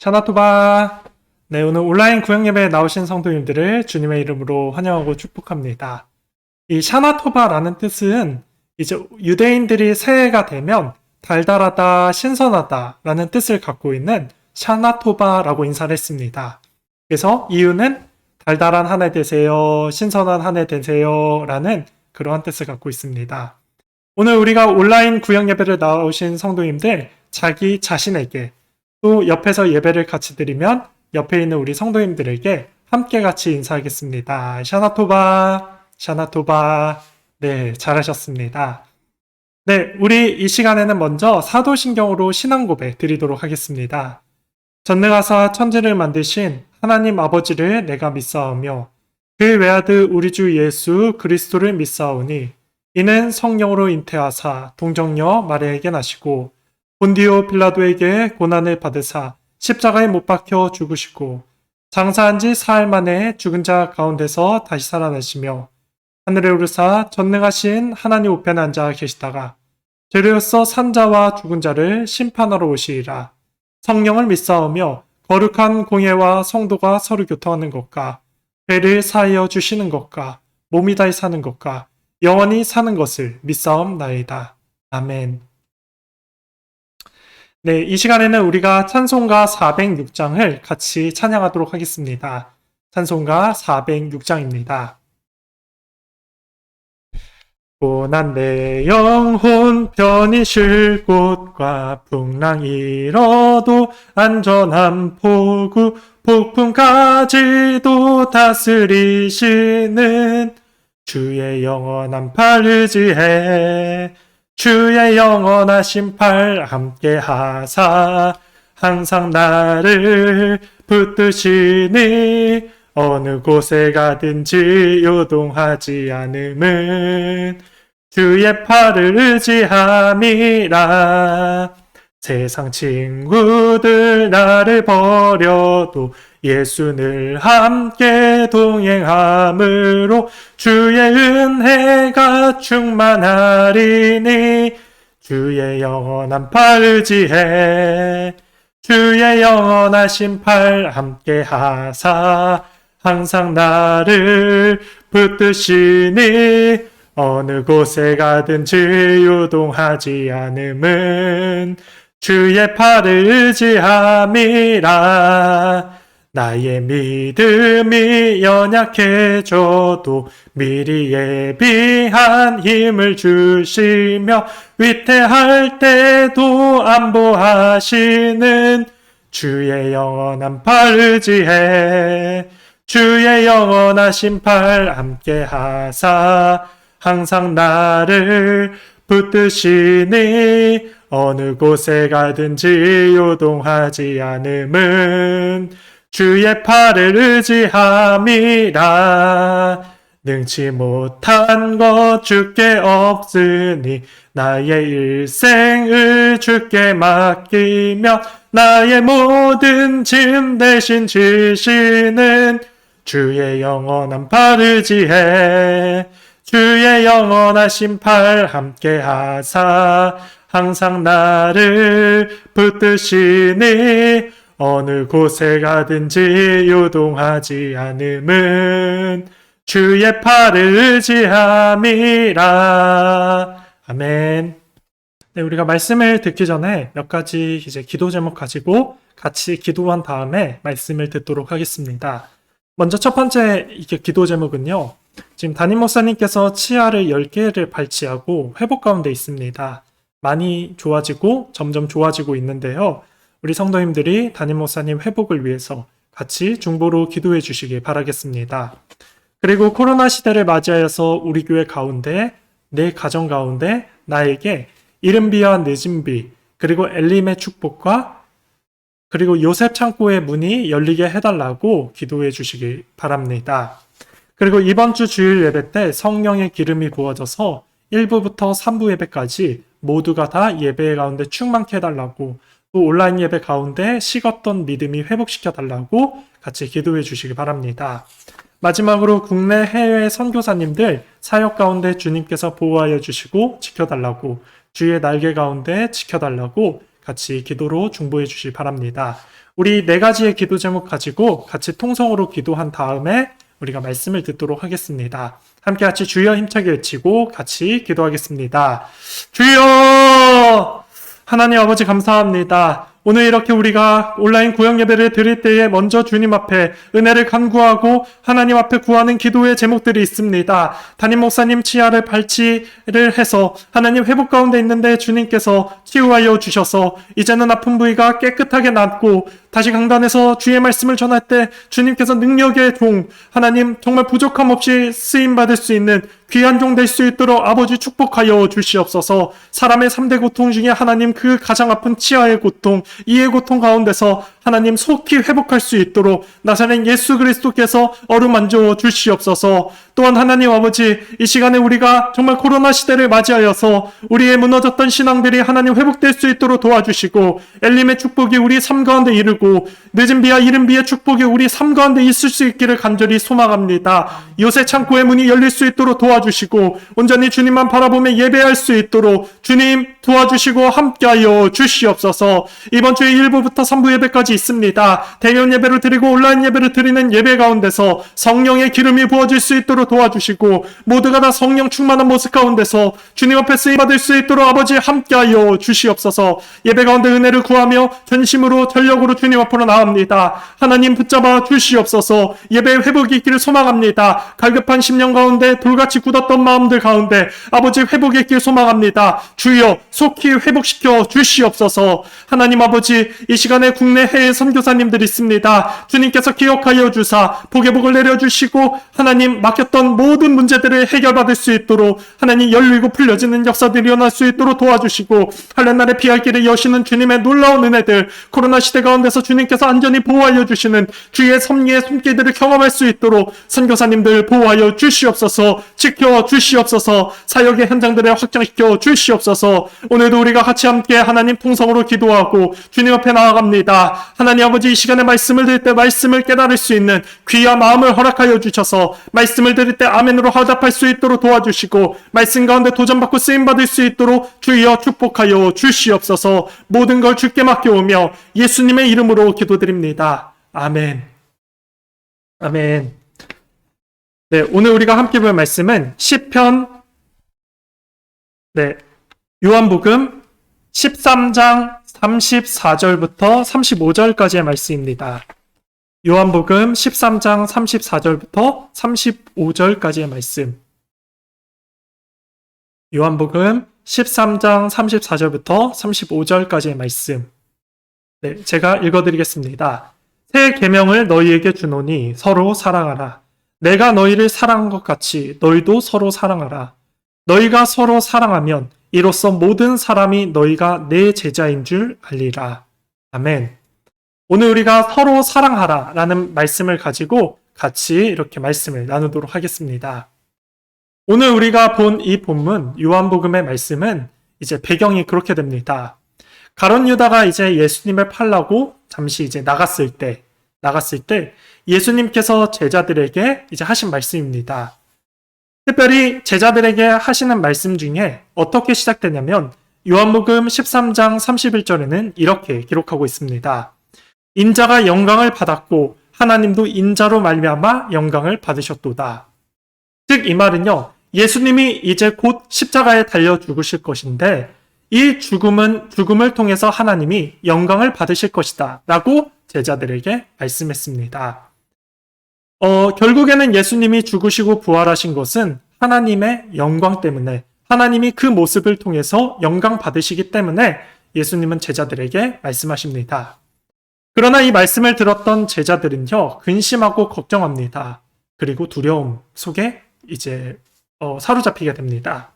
샤나토바. 네, 오늘 온라인 구역예배에 나오신 성도님들을 주님의 이름으로 환영하고 축복합니다. 이 샤나토바라는 뜻은 이제 유대인들이 새해가 되면 달달하다, 신선하다라는 뜻을 갖고 있는 샤나토바라고 인사를 했습니다. 그래서 이유는 달달한 한 해 되세요, 신선한 한 해 되세요 라는 그러한 뜻을 갖고 있습니다. 오늘 우리가 온라인 구역예배를 나오신 성도님들 자기 자신에게 또 옆에서 예배를 같이 드리면 옆에 있는 우리 성도님들에게 함께 같이 인사하겠습니다. 샤나토바, 샤나토바. 네, 잘하셨습니다. 네, 우리 이 시간에는 먼저 사도신경으로 신앙 고백 드리도록 하겠습니다. 전능하사 천지를 만드신 하나님 아버지를 내가 믿사오며 그 외아들 우리 주 예수 그리스도를 믿사오니 이는 성령으로 잉태하사 동정녀 마리아에게 나시고 본디오 빌라도에게 고난을 받으사 십자가에 못 박혀 죽으시고 장사한 지 사흘 만에 죽은 자 가운데서 다시 살아나시며 하늘에 오르사 전능하신 하나님 우편에 앉아 계시다가 죄로서 산 자와 죽은 자를 심판하러 오시리라. 성령을 믿사오며 거룩한 공예와 성도가 서로 교통하는 것과 죄를 사하여 주시는 것과 몸이 다히 사는 것과 영원히 사는 것을 믿사옵나이다. 아멘. 네, 이 시간에는 우리가 찬송가 406장을 같이 찬양하도록 하겠습니다. 찬송가 406장입니다. 고난 내 영혼 편히 쉴 곳과 풍랑 일어도 안전한 포구 폭풍까지도 다스리시는 주의 영원한 팔 의지해 주의 영원하신 팔 함께 하사 항상 나를 붙드시니 어느 곳에 가든지 요동하지 않음은 주의 팔을 의지함이라. 세상 친구들 나를 버려도 예수 늘 함께 동행함으로 주의 은혜가 충만하리니 주의 영원한 팔 의지해 주의 영원하신 팔 함께 하사 항상 나를 붙드시니 어느 곳에 가든지 요동하지 않음은 주의 팔을 의지함이라. 나의 믿음이 연약해져도 미리 예비한 힘을 주시며 위태할 때도 안보하시는 주의 영원한 팔 의지해 주의 영원하신 팔 함께 하사 항상 나를 붙드시니 어느 곳에 가든지 요동하지 않음은 주의 팔을 의지함이라. 능치 못한 것 주께 없으니 나의 일생을 주께 맡기며 나의 모든 짐 대신 지시는 주의 영원한 팔 의지해 주의 영원하신 팔 함께 하사 항상 나를 붙드시니 어느 곳에 가든지 요동하지 않음은 주의 팔을 의지함이라. 아멘. 네, 우리가 말씀을 듣기 전에 몇 가지 이제 기도 제목 가지고 같이 기도한 다음에 말씀을 듣도록 하겠습니다. 먼저 첫 번째 기도 제목은요. 지금 담임 목사님께서 치아를 10개를 발치하고 회복 가운데 있습니다. 많이 좋아지고 점점 좋아지고 있는데요. 우리 성도님들이 담임 목사님 회복을 위해서 같이 중보로 기도해 주시기 바라겠습니다. 그리고 코로나 시대를 맞이하여서 우리 교회 가운데, 내 가정 가운데 나에게 이른 비와 늦은 비, 그리고 엘림의 축복과 그리고 요셉 창고의 문이 열리게 해달라고 기도해 주시기 바랍니다. 그리고 이번 주 주일 예배 때 성령의 기름이 부어져서 1부부터 3부 예배까지 모두가 다 예배 가운데 충만케 해달라고 또 온라인 예배 가운데 식었던 믿음이 회복시켜달라고 같이 기도해 주시기 바랍니다. 마지막으로 국내 해외 선교사님들 사역 가운데 주님께서 보호하여 주시고 지켜달라고 주의 날개 가운데 지켜달라고 같이 기도로 중보해 주시기 바랍니다. 우리 네 가지의 기도 제목 가지고 같이 통성으로 기도한 다음에 우리가 말씀을 듣도록 하겠습니다. 함께 같이 주여 힘차게 외치고 같이 기도하겠습니다. 주여! 하나님 아버지 감사합니다. 오늘 이렇게 우리가 온라인 구역 예배를 드릴 때에 먼저 주님 앞에 은혜를 간구하고 하나님 앞에 구하는 기도의 제목들이 있습니다. 담임 목사님 치아를 발치를 해서 하나님 회복 가운데 있는데 주님께서 치유하여 주셔서 이제는 아픈 부위가 깨끗하게 낫고 다시 강단에서 주의 말씀을 전할 때 주님께서 능력의 종, 하나님 정말 부족함 없이 쓰임받을 수 있는 귀한 종 될 수 있도록 아버지 축복하여 주시옵소서. 사람의 3대 고통 중에 하나님 그 가장 아픈 치아의 고통, 이의 고통 가운데서 하나님 속히 회복할 수 있도록 나사렛 예수 그리스도께서 어루만져 주시옵소서. 또한 하나님 아버지 이 시간에 우리가 정말 코로나 시대를 맞이하여서 우리의 무너졌던 신앙들이 하나님 회복될 수 있도록 도와주시고 엘림의 축복이 우리 삶 가운데 이르고 늦은 비와 이른 비의 축복이 우리 삶 가운데 있을 수 있기를 간절히 소망합니다. 요새 창고의 문이 열릴 수 있도록 도와주시고 온전히 주님만 바라보며 예배할 수 있도록 주님 도와주시고 함께하여 주시옵소서. 이번 주에 1부부터 3부 예배까지 있습니다. 대면 예배를 드리고 온라인 예배를 드리는 예배 가운데서 성령의 기름이 부어질 수 있도록 도와주시고 모두가 다 성령 충만한 모습 가운데서 주님 앞에 쓰임받을 수 있도록 아버지 함께하여 주시옵소서. 예배 가운데 은혜를 구하며 전심으로 전력으로 주님 앞으로 나옵니다. 하나님 붙잡아 주시옵소서. 예배 회복이 있기를 소망합니다. 갈급한 10년 가운데 돌같이 굳었던 마음들 가운데 아버지 회복이 있기를 소망합니다. 주여 속히 회복시켜 주시옵소서. 하나님 아버지 이 시간에 국내 해외 선교사님들이 있습니다. 주님께서 기억하여 주사 복의 복을 내려주시고 하나님 맡겼던 모든 문제들을 해결받을 수 있도록 하나님 열리고 풀려지는 역사들이 일어날 수 있도록 도와주시고 할례날에 피할 길을 여시는 주님의 놀라운 은혜들 코로나 시대 가운데서 주님께서 안전히 보호하여 주시는 주의 섭리의 손길들을 경험할 수 있도록 선교사님들 보호하여 주시옵소서. 지켜 주시옵소서. 사역의 현장들을 확장시켜 주시옵소서. 오늘도 우리가 같이 함께 하나님 통성으로 기도하고 주님 앞에 나아갑니다. 하나님 아버지 이 시간에 말씀을 드릴 때 말씀을 깨달을 수 있는 귀한 마음을 허락하여 주셔서 말씀을 드릴 때 아멘으로 화답할 수 있도록 도와주시고 말씀 가운데 도전받고 쓰임받을 수 있도록 주여 축복하여 주시옵소서. 모든 걸 주께 맡겨오며 예수님의 이름으로 기도드립니다. 아멘. 아멘. 네, 오늘 우리가 함께 볼 말씀은 시편 요한복음 13장 34절부터 35절까지의 말씀입니다. 요한복음 13장 34절부터 35절까지의 말씀. 요한복음 13장 34절부터 35절까지의 말씀. 네, 제가 읽어드리겠습니다. 새 계명을 너희에게 주노니 서로 사랑하라. 내가 너희를 사랑한 것 같이 너희도 서로 사랑하라. 너희가 서로 사랑하면 이로써 모든 사람이 너희가 내 제자인 줄 알리라. 아멘. 오늘 우리가 서로 사랑하라 라는 말씀을 가지고 같이 이렇게 말씀을 나누도록 하겠습니다. 오늘 우리가 본 이 본문 요한복음의 말씀은 이제 배경이 그렇게 됩니다. 가룟 유다가 이제 예수님을 팔라고 잠시 이제 나갔을 때 예수님께서 제자들에게 이제 하신 말씀입니다. 특별히 제자들에게 하시는 말씀 중에 어떻게 시작되냐면 요한복음 13장 31절에는 이렇게 기록하고 있습니다. 인자가 영광을 받았고 하나님도 인자로 말미암아 영광을 받으셨도다. 즉 이 말은요. 예수님이 이제 곧 십자가에 달려 죽으실 것인데 이 죽음을 통해서 하나님이 영광을 받으실 것이다 라고 제자들에게 말씀했습니다. 결국에는 예수님이 죽으시고 부활하신 것은 하나님의 영광 때문에 하나님이 그 모습을 통해서 영광 받으시기 때문에 예수님은 제자들에게 말씀하십니다. 그러나 이 말씀을 들었던 제자들은요, 근심하고 걱정합니다. 그리고 두려움 속에 이제 사로잡히게 됩니다.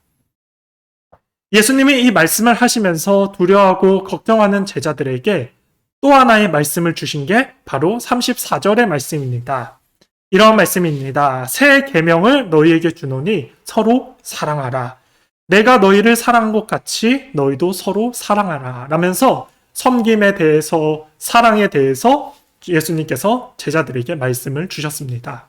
예수님이 이 말씀을 하시면서 두려워하고 걱정하는 제자들에게 또 하나의 말씀을 주신 게 바로 34절의 말씀입니다. 이런 말씀입니다. 새 계명을 너희에게 주노니 서로 사랑하라. 내가 너희를 사랑한 것 같이 너희도 서로 사랑하라. 라면서 섬김에 대해서 사랑에 대해서 예수님께서 제자들에게 말씀을 주셨습니다.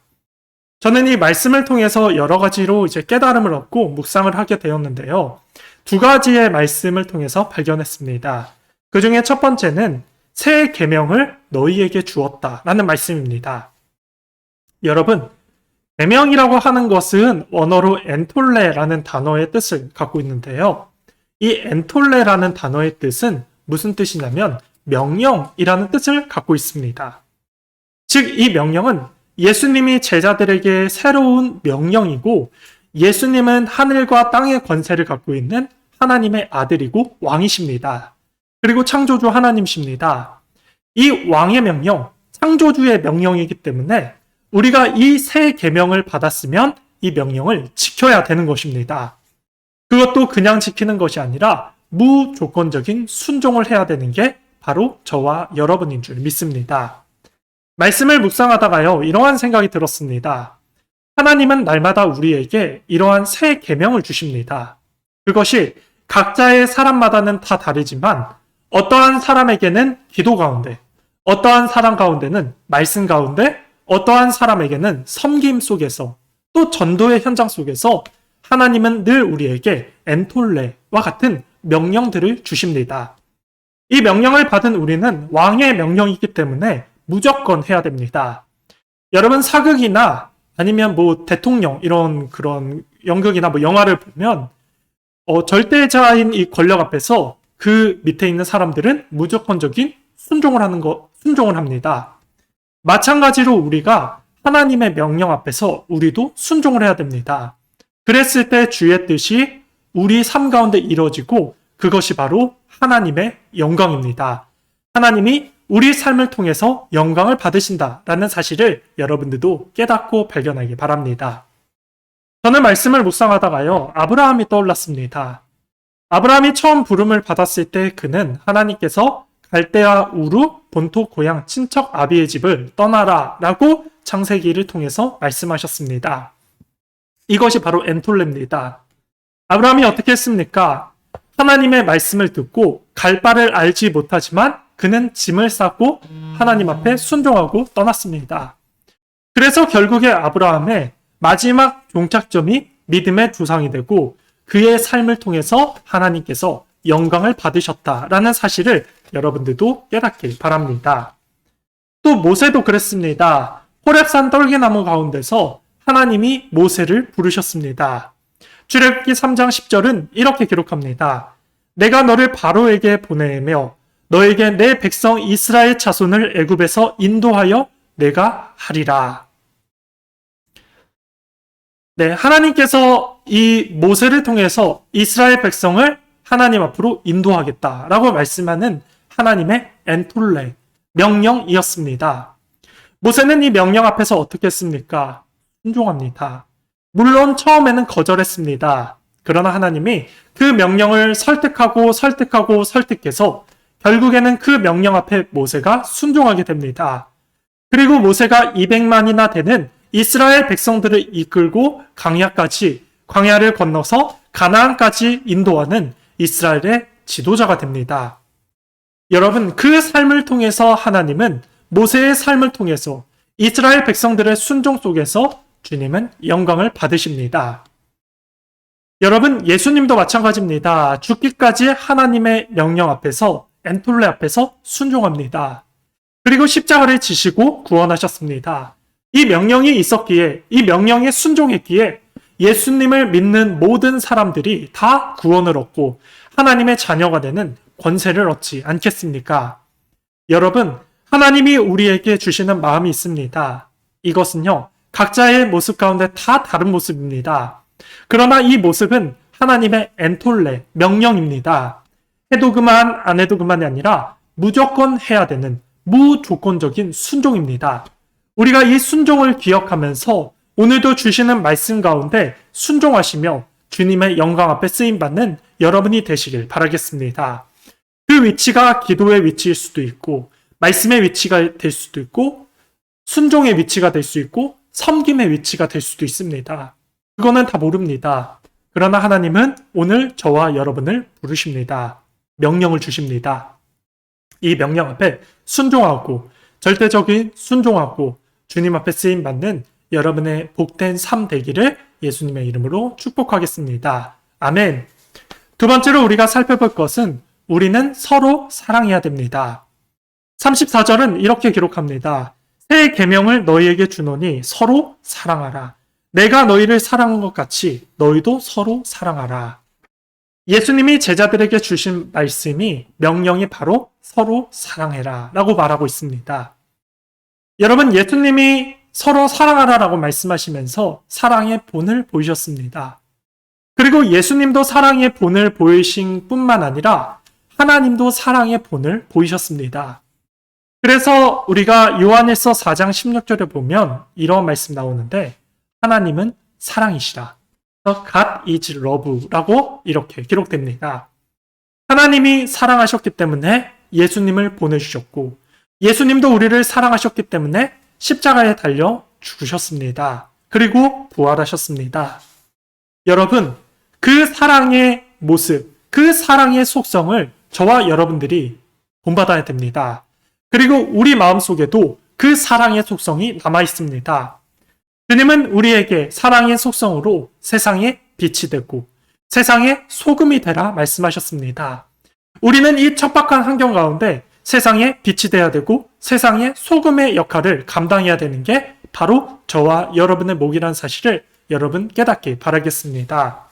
저는 이 말씀을 통해서 여러 가지로 이제 깨달음을 얻고 묵상을 하게 되었는데요. 두 가지의 말씀을 통해서 발견했습니다. 그 중에 첫 번째는 새 계명을 너희에게 주었다라는 말씀입니다. 여러분, 계명이라고 하는 것은 원어로 엔톨레라는 단어의 뜻을 갖고 있는데요. 이 엔톨레라는 단어의 뜻은 무슨 뜻이냐면 명령이라는 뜻을 갖고 있습니다. 즉, 이 명령은 예수님이 제자들에게 새로운 명령이고, 예수님은 하늘과 땅의 권세를 갖고 있는 하나님의 아들이고 왕이십니다. 그리고 창조주 하나님이십니다. 이 왕의 명령, 창조주의 명령이기 때문에 우리가 이 새 계명을 받았으면 이 명령을 지켜야 되는 것입니다. 그것도 그냥 지키는 것이 아니라 무조건적인 순종을 해야 되는 게 바로 저와 여러분인 줄 믿습니다. 말씀을 묵상하다가요, 이러한 생각이 들었습니다. 하나님은 날마다 우리에게 이러한 새 계명을 주십니다. 그것이 각자의 사람마다는 다 다르지만 어떠한 사람에게는 기도 가운데, 어떠한 사람 가운데는 말씀 가운데, 어떠한 사람에게는 섬김 속에서, 또 전도의 현장 속에서 하나님은 늘 우리에게 엔톨레와 같은 명령들을 주십니다. 이 명령을 받은 우리는 왕의 명령이기 때문에 무조건 해야 됩니다. 여러분, 사극이나 아니면 대통령 이런 그런 연극이나 영화를 보면 절대자인 이 권력 앞에서 그 밑에 있는 사람들은 무조건적인 순종을 합니다. 마찬가지로 우리가 하나님의 명령 앞에서 우리도 순종을 해야 됩니다. 그랬을 때 주의 뜻이 우리 삶 가운데 이루어지고 그것이 바로 하나님의 영광입니다. 하나님이 우리 삶을 통해서 영광을 받으신다라는 사실을 여러분들도 깨닫고 발견하기 바랍니다. 저는 말씀을 묵상하다가요, 아브라함이 떠올랐습니다. 아브라함이 처음 부름을 받았을 때 그는 하나님께서 갈대아 우르 본토 고향 친척 아비의 집을 떠나라 라고 창세기를 통해서 말씀하셨습니다. 이것이 바로 엔톨레입니다. 아브라함이 어떻게 했습니까? 하나님의 말씀을 듣고 갈 바를 알지 못하지만 그는 짐을 싸고 하나님 앞에 순종하고 떠났습니다. 그래서 결국에 아브라함의 마지막 종착점이 믿음의 조상이 되고 그의 삶을 통해서 하나님께서 영광을 받으셨다라는 사실을 여러분들도 깨닫길 바랍니다. 또 모세도 그랬습니다. 호렙산 떨기나무 가운데서 하나님이 모세를 부르셨습니다. 출애굽기 3장 10절은 이렇게 기록합니다. 내가 너를 바로에게 보내며 너에게 내 백성 이스라엘 자손을 애굽에서 인도하여 내가 하리라. 네, 하나님께서 이 모세를 통해서 이스라엘 백성을 하나님 앞으로 인도하겠다라고 말씀하는 하나님의 엔톨레, 명령이었습니다. 모세는 이 명령 앞에서 어떻게 했습니까? 순종합니다. 물론 처음에는 거절했습니다. 그러나 하나님이 그 명령을 설득해서 결국에는 그 명령 앞에 모세가 순종하게 됩니다. 그리고 모세가 200만이나 되는 이스라엘 백성들을 이끌고 광야를 건너서 가나안까지 인도하는 이스라엘의 지도자가 됩니다. 여러분, 그 삶을 통해서 하나님은 모세의 삶을 통해서 이스라엘 백성들의 순종 속에서 주님은 영광을 받으십니다. 여러분, 예수님도 마찬가지입니다. 죽기까지 하나님의 명령 앞에서, 엔톨레 앞에서 순종합니다. 그리고 십자가를 지시고 구원하셨습니다. 이 명령이 있었기에, 이 명령에 순종했기에 예수님을 믿는 모든 사람들이 다 구원을 얻고 하나님의 자녀가 되는 권세를 얻지 않겠습니까? 여러분, 하나님이 우리에게 주시는 마음이 있습니다. 이것은요, 각자의 모습 가운데 다 다른 모습입니다. 그러나 이 모습은 하나님의 엔톨레, 명령입니다. 해도 그만, 안 해도 그만이 아니라 무조건 해야 되는 무조건적인 순종입니다. 우리가 이 순종을 기억하면서 오늘도 주시는 말씀 가운데 순종하시며 주님의 영광 앞에 쓰임받는 여러분이 되시길 바라겠습니다. 그 위치가 기도의 위치일 수도 있고, 말씀의 위치가 될 수도 있고, 순종의 위치가 될 수 있고, 섬김의 위치가 될 수도 있습니다. 그거는 다 모릅니다. 그러나 하나님은 오늘 저와 여러분을 부르십니다. 명령을 주십니다. 이 명령 앞에 순종하고, 절대적인 순종하고 주님 앞에 쓰임받는 여러분의 복된 삶 되기를 예수님의 이름으로 축복하겠습니다. 아멘. 두 번째로 우리가 살펴볼 것은 우리는 서로 사랑해야 됩니다. 34절은 이렇게 기록합니다. 새 계명을 너희에게 주노니 서로 사랑하라. 내가 너희를 사랑한 것 같이 너희도 서로 사랑하라. 예수님이 제자들에게 주신 말씀이 명령이 바로 서로 사랑해라 라고 말하고 있습니다. 여러분, 예수님이 서로 사랑하라 라고 말씀하시면서 사랑의 본을 보이셨습니다. 그리고 예수님도 사랑의 본을 보이신 뿐만 아니라 하나님도 사랑의 본을 보이셨습니다. 그래서 우리가 요한일서 4장 16절에 보면 이런 말씀 나오는데 하나님은 사랑이시라. God is love라고 이렇게 기록됩니다. 하나님이 사랑하셨기 때문에 예수님을 보내주셨고 예수님도 우리를 사랑하셨기 때문에 십자가에 달려 죽으셨습니다. 그리고 부활하셨습니다. 여러분, 그 사랑의 모습, 그 사랑의 속성을 저와 여러분들이 본받아야 됩니다. 그리고 우리 마음속에도 그 사랑의 속성이 남아 있습니다. 주님은 우리에게 사랑의 속성으로 세상에 빛이 되고 세상의 소금이 되라 말씀하셨습니다. 우리는 이 척박한 환경 가운데 세상에 빛이 되어야 되고 세상의 소금의 역할을 감당해야 되는 게 바로 저와 여러분의 몫이라는 사실을 여러분 깨닫기 바라겠습니다.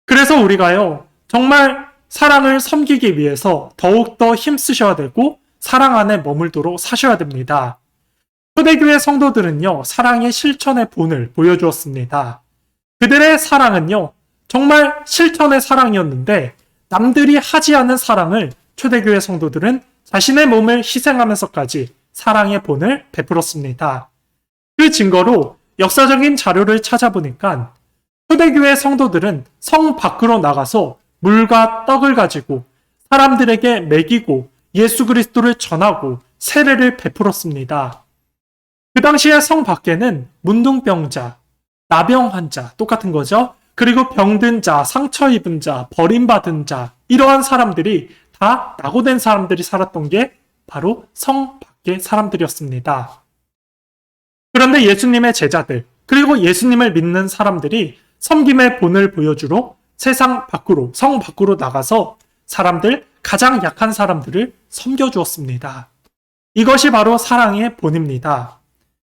그래서 우리가요, 정말 사랑을 섬기기 위해서 더욱더 힘쓰셔야 되고 사랑 안에 머물도록 사셔야 됩니다. 초대교회 성도들은요, 사랑의 실천의 본을 보여주었습니다. 그들의 사랑은요, 정말 실천의 사랑이었는데 남들이 하지 않은 사랑을 초대교회 성도들은 자신의 몸을 희생하면서까지 사랑의 본을 베풀었습니다. 그 증거로 역사적인 자료를 찾아보니까 초대교회 성도들은 성 밖으로 나가서 물과 떡을 가지고 사람들에게 먹이고 예수 그리스도를 전하고 세례를 베풀었습니다. 그 당시에 성 밖에는 문둥병자, 나병 환자, 똑같은 거죠. 그리고 병든 자, 상처 입은 자, 버림받은 자, 이러한 사람들이 다 낙오된 사람들이 살았던 게 바로 성 밖의 사람들이었습니다. 그런데 예수님의 제자들, 그리고 예수님을 믿는 사람들이 섬김의 본을 보여주러 세상 밖으로, 성 밖으로 나가서 사람들, 가장 약한 사람들을 섬겨주었습니다. 이것이 바로 사랑의 본입니다.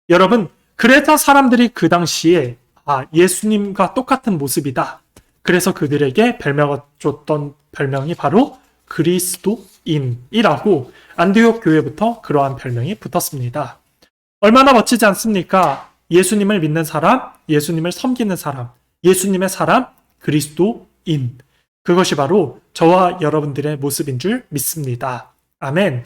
여러분, 그래서 사람들이 그 당시에 예수님과 똑같은 모습이다. 그래서 그들에게 별명을 줬던 별명이 바로 그리스도인이라고 안디옥 교회부터 그러한 별명이 붙었습니다. 얼마나 멋지지 않습니까? 예수님을 믿는 사람, 예수님을 섬기는 사람, 예수님의 사람, 그리스도인. 그것이 바로 저와 여러분들의 모습인 줄 믿습니다. 아멘.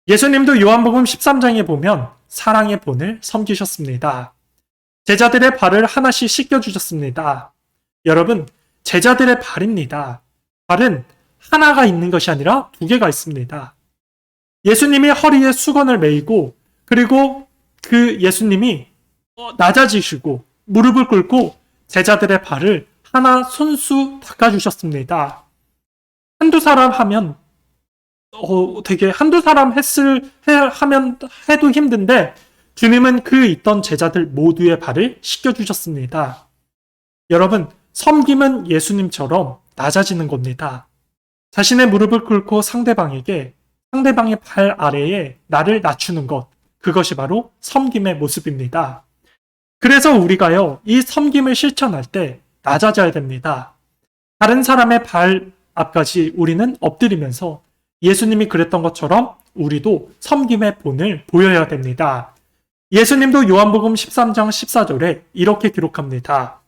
예수님도 요한복음 13장에 보면 사랑의 본을 섬기셨습니다. 제자들의 발을 하나씩 씻겨주셨습니다. 여러분, 제자들의 발입니다. 발은 하나가 있는 것이 아니라 두 개가 있습니다. 예수님이 허리에 수건을 메이고 그리고 그 예수님이 낮아지시고 무릎을 꿇고 제자들의 발을 하나 손수 닦아주셨습니다. 한두 사람 하면 되게 한두 사람 하면 해도 힘든데 주님은 그 있던 제자들 모두의 발을 씻겨주셨습니다. 여러분, 섬김은 예수님처럼 낮아지는 겁니다. 자신의 무릎을 꿇고 상대방의 발 아래에 나를 낮추는 것, 그것이 바로 섬김의 모습입니다. 그래서 우리가요, 이 섬김을 실천할 때 낮아져야 됩니다. 다른 사람의 발 앞까지 우리는 엎드리면서 예수님이 그랬던 것처럼 우리도 섬김의 본을 보여야 됩니다. 예수님도 요한복음 13장 14절에 이렇게 기록합니다.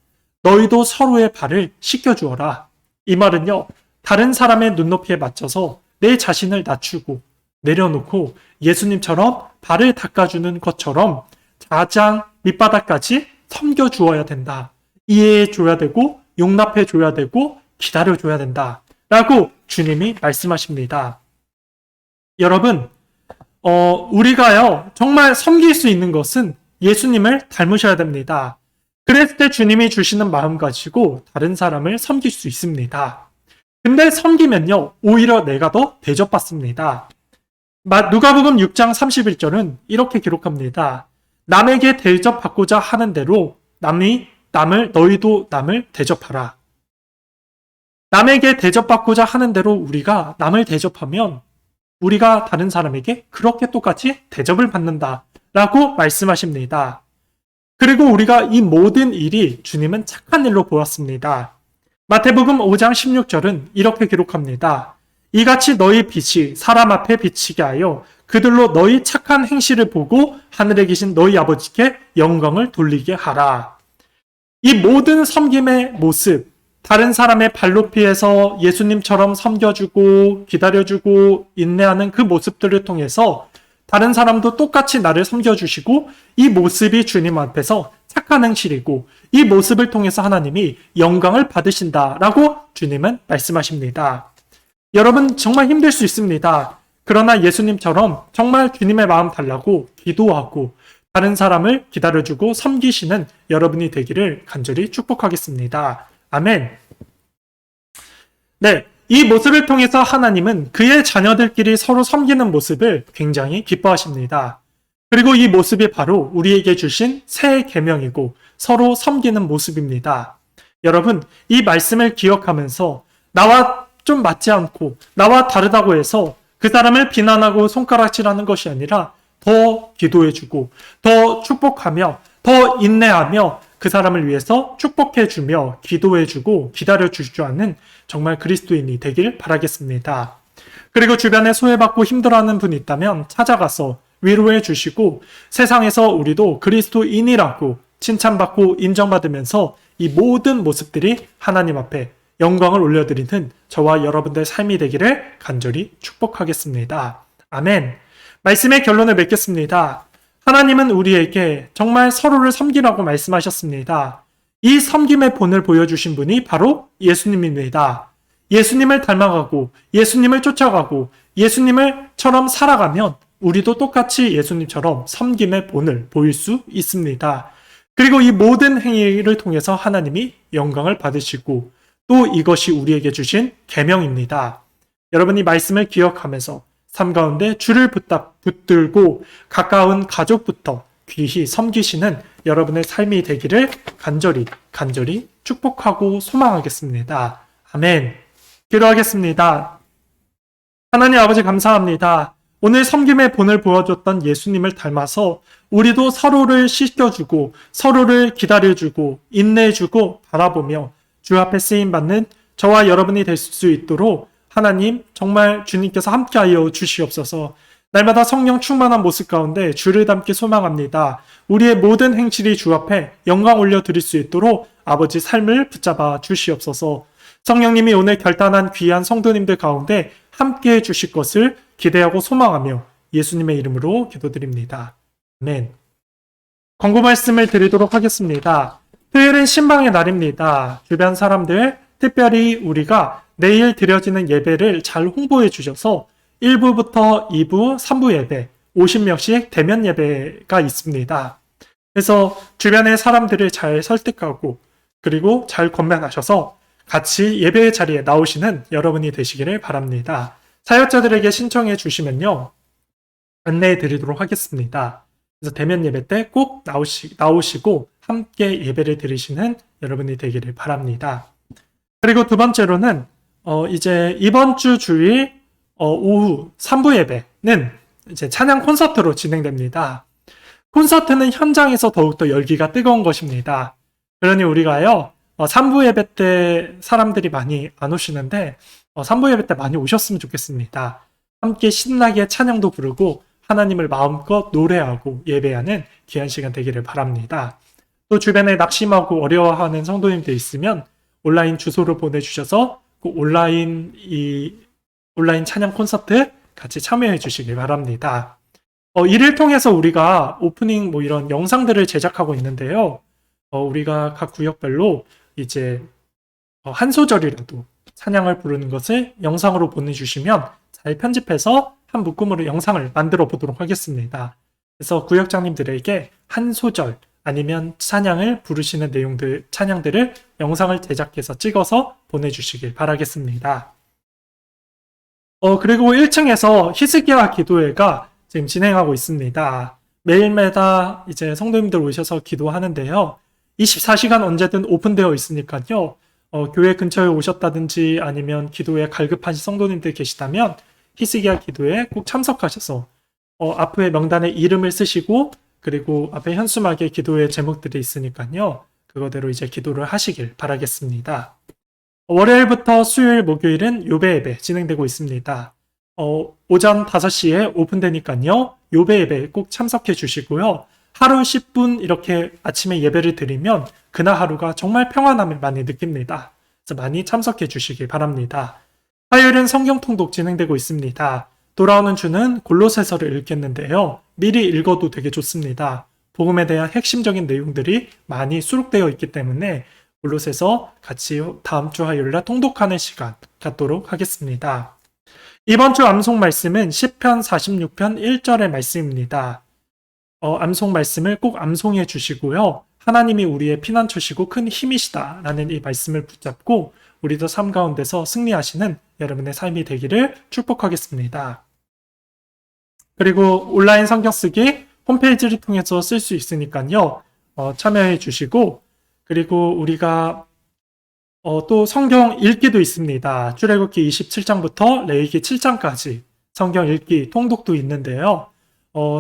너희도 서로의 발을 씻겨주어라. 이 말은요, 다른 사람의 눈높이에 맞춰서 내 자신을 낮추고 내려놓고 예수님처럼 발을 닦아주는 것처럼 가장 밑바닥까지 섬겨주어야 된다. 이해해줘야 되고 용납해줘야 되고 기다려줘야 된다. 라고 주님이 말씀하십니다. 여러분, 우리가요, 정말 섬길 수 있는 것은 예수님을 닮으셔야 됩니다. 그랬을 때 주님이 주시는 마음 가지고 다른 사람을 섬길 수 있습니다. 근데 섬기면요, 오히려 내가 더 대접받습니다. 누가복음 6장 31절은 이렇게 기록합니다. 남에게 대접받고자 하는 대로 너희도 남을 대접하라. 남에게 대접받고자 하는 대로 우리가 남을 대접하면 우리가 다른 사람에게 그렇게 똑같이 대접을 받는다라고 말씀하십니다. 그리고 우리가 이 모든 일이 주님은 착한 일로 보았습니다. 마태복음 5장 16절은 이렇게 기록합니다. 이같이 너희 빛이 사람 앞에 비치게 하여 그들로 너희 착한 행실을 보고 하늘에 계신 너희 아버지께 영광을 돌리게 하라. 이 모든 섬김의 모습, 다른 사람의 발높이에서 예수님처럼 섬겨주고 기다려주고 인내하는 그 모습들을 통해서 다른 사람도 똑같이 나를 섬겨주시고 이 모습이 주님 앞에서 착한 행실이고 이 모습을 통해서 하나님이 영광을 받으신다라고 주님은 말씀하십니다. 여러분 정말 힘들 수 있습니다. 그러나 예수님처럼 정말 주님의 마음 달라고 기도하고 다른 사람을 기다려주고 섬기시는 여러분이 되기를 간절히 축복하겠습니다. 아멘. 네, 이 모습을 통해서 하나님은 그의 자녀들끼리 서로 섬기는 모습을 굉장히 기뻐하십니다. 그리고 이 모습이 바로 우리에게 주신 새 계명이고 서로 섬기는 모습입니다. 여러분, 이 말씀을 기억하면서 나와 좀 맞지 않고 나와 다르다고 해서 그 사람을 비난하고 손가락질하는 것이 아니라 더 기도해주고 더 축복하며 더 인내하며 그 사람을 위해서 축복해주며 기도해주고 기다려줄 줄 아는 정말 그리스도인이 되길 바라겠습니다. 그리고 주변에 소외받고 힘들어하는 분이 있다면 찾아가서 위로해 주시고 세상에서 우리도 그리스도인이라고 칭찬받고 인정받으면서 이 모든 모습들이 하나님 앞에 영광을 올려드리는 저와 여러분들의 삶이 되기를 간절히 축복하겠습니다. 아멘. 말씀의 결론을 맺겠습니다. 하나님은 우리에게 정말 서로를 섬기라고 말씀하셨습니다. 이 섬김의 본을 보여주신 분이 바로 예수님입니다. 예수님을 닮아가고 예수님을 쫓아가고 예수님을처럼 살아가면 우리도 똑같이 예수님처럼 섬김의 본을 보일 수 있습니다. 그리고 이 모든 행위를 통해서 하나님이 영광을 받으시고 또 이것이 우리에게 주신 계명입니다. 여러분이 말씀을 기억하면서 삶 가운데 주를 붙들고 가까운 가족부터 귀히 섬기시는 여러분의 삶이 되기를 간절히 축복하고 소망하겠습니다. 아멘. 기도하겠습니다. 하나님 아버지 감사합니다. 오늘 섬김의 본을 보여줬던 예수님을 닮아서 우리도 서로를 씻겨주고 서로를 기다려주고 인내해주고 바라보며 주 앞에 쓰임받는 저와 여러분이 될 수 있도록 하나님 정말 주님께서 함께하여 주시옵소서. 날마다 성령 충만한 모습 가운데 주를 닮기 소망합니다. 우리의 모든 행실이 주 앞에 영광 올려드릴 수 있도록 아버지 삶을 붙잡아 주시옵소서. 성령님이 오늘 결단한 귀한 성도님들 가운데 함께해 주실 것을 기대하고 소망하며 예수님의 이름으로 기도드립니다. 아멘. 권고 말씀을 드리도록 하겠습니다. 토요일은 신방의 날입니다. 주변 사람들, 특별히 우리가 내일 드려지는 예배를 잘 홍보해 주셔서 1부부터 2부, 3부 예배, 50명씩 대면 예배가 있습니다. 그래서 주변의 사람들을 잘 설득하고 그리고 잘 권면하셔서 같이 예배의 자리에 나오시는 여러분이 되시기를 바랍니다. 사역자들에게 신청해 주시면요. 안내해 드리도록 하겠습니다. 그래서 대면 예배 때 꼭 나오시고 함께 예배를 드리시는 여러분이 되기를 바랍니다. 그리고 두 번째로는 이제 이번 주 주일 오후 3부 예배는 이제 찬양 콘서트로 진행됩니다. 콘서트는 현장에서 더욱더 열기가 뜨거운 것입니다. 그러니 우리가요 3부 예배 때 사람들이 많이 안 오시는데 3부 예배 때 많이 오셨으면 좋겠습니다. 함께 신나게 찬양도 부르고 하나님을 마음껏 노래하고 예배하는 귀한 시간 되기를 바랍니다. 또 주변에 낙심하고 어려워하는 성도님들 있으면 온라인 주소를 보내주셔서 그 온라인 찬양 콘서트 같이 참여해 주시길 바랍니다. 이를 통해서 우리가 오프닝 이런 영상들을 제작하고 있는데요. 우리가 각 구역별로 이제 한 소절이라도 찬양을 부르는 것을 영상으로 보내주시면 잘 편집해서 한 묶음으로 영상을 만들어 보도록 하겠습니다. 그래서 구역장님들에게 한 소절 아니면 찬양을 부르시는 찬양들을 영상을 제작해서 찍어서 보내주시길 바라겠습니다. 그리고 1층에서 히스기야 기도회가 지금 진행하고 있습니다. 매일마다 이제 성도님들 오셔서 기도하는데요. 24시간 언제든 오픈되어 있으니까요. 교회 근처에 오셨다든지 아니면 기도에 갈급하신 성도님들 계시다면 히스기야 기도에 꼭 참석하셔서 앞에 명단에 이름을 쓰시고 그리고 앞에 현수막에 기도의 제목들이 있으니까요. 그거대로 이제 기도를 하시길 바라겠습니다. 월요일부터 수요일, 목요일은 요배 예배 진행되고 있습니다. 오전 5시에 오픈되니까요. 요배 예배 꼭 참석해 주시고요. 하루 10분 이렇게 아침에 예배를 드리면 그날 하루가 정말 평안함을 많이 느낍니다. 그래서 많이 참석해 주시기 바랍니다. 화요일은 성경 통독 진행되고 있습니다. 돌아오는 주는 골로새서를 읽겠는데요. 미리 읽어도 되게 좋습니다. 복음에 대한 핵심적인 내용들이 많이 수록되어 있기 때문에 골로새서 같이 다음 주 화요일날 통독하는 시간 갖도록 하겠습니다. 이번 주 암송 말씀은 시편 46편 1절의 말씀입니다. 암송 말씀을 꼭 암송해 주시고요. 하나님이 우리의 피난처시고 큰 힘이시다 라는 이 말씀을 붙잡고 우리도 삶 가운데서 승리하시는 여러분의 삶이 되기를 축복하겠습니다. 그리고 온라인 성경 쓰기 홈페이지를 통해서 쓸 수 있으니까요. 참여해 주시고 그리고 우리가 또 성경 읽기도 있습니다. 출애굽기 27장부터 레위기 7장까지 성경 읽기 통독도 있는데요.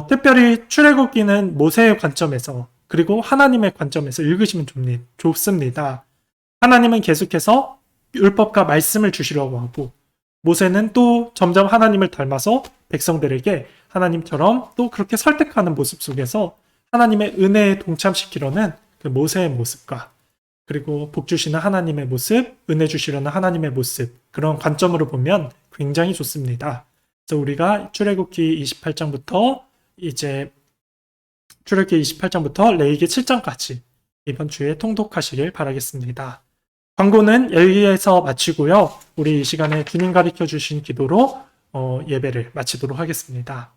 특별히 출애굽기는 모세의 관점에서 그리고 하나님의 관점에서 읽으시면 좋습니다. 하나님은 계속해서 율법과 말씀을 주시려고 하고 모세는 또 점점 하나님을 닮아서 백성들에게 하나님처럼 또 그렇게 설득하는 모습 속에서 하나님의 은혜에 동참시키려는 그 모세의 모습과 그리고 복 주시는 하나님의 모습, 은혜 주시려는 하나님의 모습 그런 관점으로 보면 굉장히 좋습니다. 그래서 우리가 출애굽기 28장부터 레위기 7장까지 이번 주에 통독하시길 바라겠습니다. 광고는 여기에서 마치고요. 우리 이 시간에 주님 가르쳐 주신 기도로 예배를 마치도록 하겠습니다.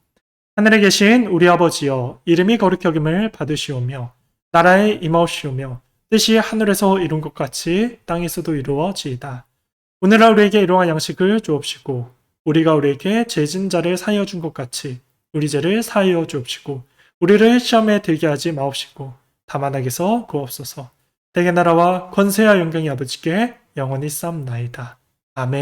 하늘에 계신 우리 아버지여 이름이 거룩히 여김을 받으시오며 나라에 임하옵시오며 뜻이 하늘에서 이룬 것 같이 땅에서도 이루어지이다. 오늘날 우리에게 일용할 양식을 주옵시고 우리가 우리에게 죄진 자를 사하여 준 것 같이 우리 죄를 사하여 주옵시고 우리를 시험에 들게 하지 마옵시고 다만 악에서 구하옵소서. 대개 나라와 권세와 영광이 아버지께 영원히 쌓옵나이다. 아멘.